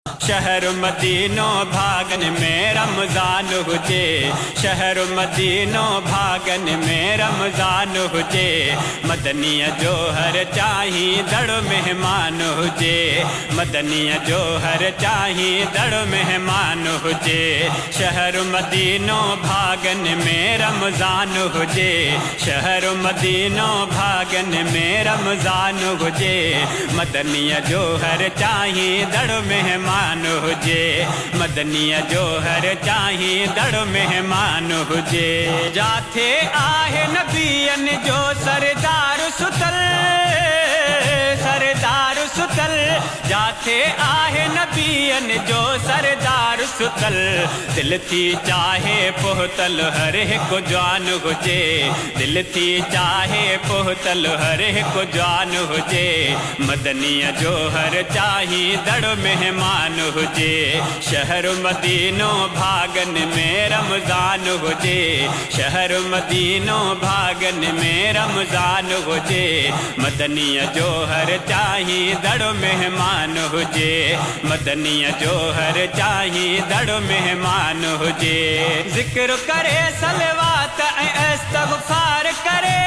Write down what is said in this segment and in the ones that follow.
शहर मदीनो भागन में रमज़ान हुजे, शहर मदीनो भागन में रमज़ान हुजे। मदनीअ जो हर चाही दड़ मेहमान हुजे, मदनीअ जो हर चाही दड़ मेहमान हुजे। शहर मदीनो भागन में रमज़ान हुजे, शहर मदीनो भागन में रमज़ान हुजे। मदनीअ जो हर चाही दड़ मेहमान हुजे, मदनीअ जो हर चाही दड़ मेहमान हुजे। जाथे आहे नबियन जो सरदार सुतल, सरदार सुतल। जाथे आहे नबियन जो सरदार सुतल। दिल थी चाहे पोहतल हर हिकु जवान हुजे, दिल थी चाहे पोहतल हर हिकु जवान हुजे। मदनीअ जो हर चाही दड़ मेहमान हुजे। शहर मदीनो भागन में रमज़ान हुजे, शहर मदीनो भागन में रमज़ान हुजे। मदनीअ जो हर चाही दड़ मेहमान हुजे, मदनीअ जो हर चाही दड़ मेहमान हुजे। ज़िक्र करे सलवात ऐं इस्तग़फ़ार करे,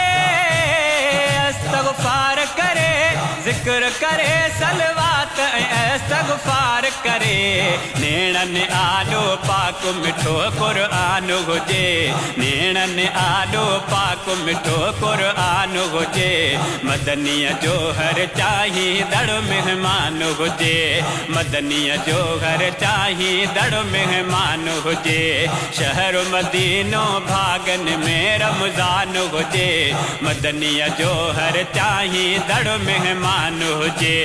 इस्तग़फ़ार करे। ज़िक्र करे सलवात ऐं इस्तग़फ़ार करे। नेणन आलो पाक मिठो क़ुरआन हुजे, नेणन आलो पाक मिठो क़ुरआन हुजे। मदनीअ जो हर चाही दड़ मेहमान हुजे, मदनीअ जो हर चाही दड़ मेहमान हुजे। शहर मदीनो भागन में रमज़ान हुजे, मदनीअ जो हर चाही दड़ मेहमान हुजे।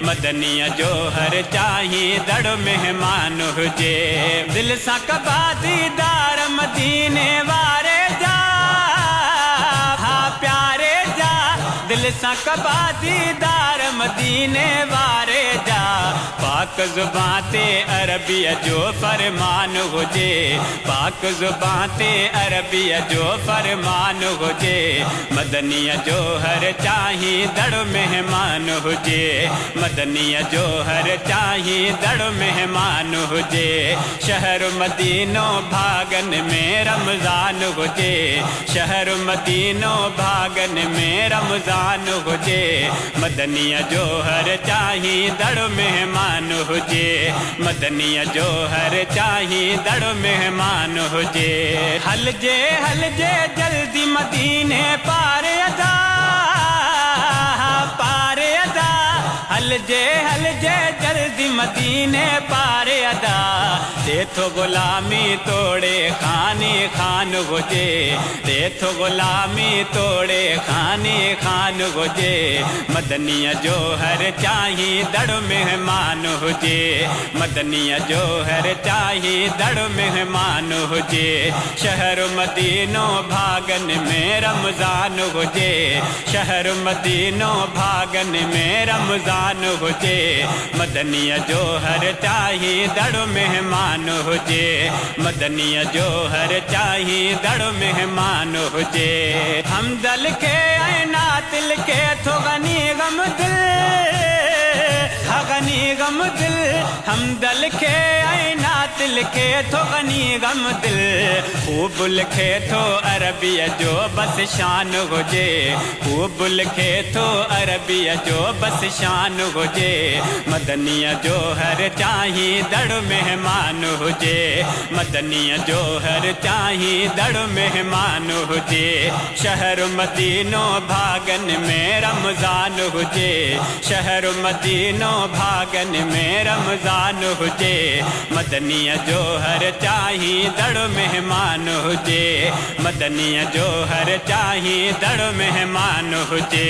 मदनीअ जो हर चाही दड़ मेहमान हुजे। दिल सां कबा दीदार मदीने वारे जा, हा प्यारे जा। दिल सां कबा दीदार मदीने वारे जा। पाक ज़ुबान ते अरबीअ जो फरमान हुजे, पाक ज़ुबान ते अरबीअ जो फरमान हुजे। मदनीअ जो हर चाही दड़ मेहमान हुजे, मदनीअ जो हर चाही दड़ मेहमान हुजे। शहर मदीनो भागन में रमज़ान हुजे, शहर मदीनो भागन में रमज़ान हुजे। मदनीअ जो हर चाही दड़ मेहमान हुजे, मदनीअ जो हर चाही दड़ मेहमान हुजे। हलजे हलजे जल्दी मदीने पार अदा, पार अदा। हलजे हलजे जल्दी मदीने पार अदा। देथो गुलामी तोड़े खानी खान हुजे, देथो गुलामी तोड़े खानी खान हुजे। मदनीअ जो हर चाही दड़ मेहमान हुजे, मदनीअ जो हर चाही दड़ मेहमान हुजे। शहर मदीनो भागन में रमज़ान हुजे, शहर मदीनो भागन में रमज़ान हुजे। मदनीअ जो हर चाही दड़ मेहमान हुजे, मदनीअ जो हर चाही दड़ मेहमान हुजे। हमदल के ऐं नातिल के थो गनी गम दिल, गनी गम दिल। हमदल के ऐं नातिल के थो गनी गम दिल। खूब लिखे थो अरबीअ जो बस शान हुजे, खूब लिखे थो अरबीअ जो बस शान हुजे। मदनीअ जो हर चाही दड़ मेहमान हुजे, मदनीअ जो हर चाही दड़ मेहमान हुजे। शहर मदीनो भागन में रमज़ान हुजे, शहर मदीनो भागन में रमज़ान हुजे। मदनीअ जो हर चाही दड़ मेहमान हुजे, मदनीअ जो हर चाही दड़ मेहमान हुजे।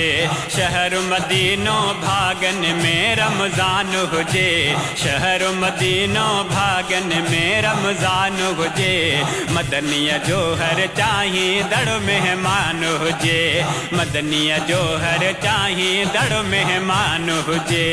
शहर मदीनो भागन में रमज़ान हुजे, शहर मदीनो भागन में रमज़ान हुजे। मदनीअ जो हर चाही दड़ मेहमान हुजे, मदनीअ जो हर चाही दड़ मेहमान हुजे।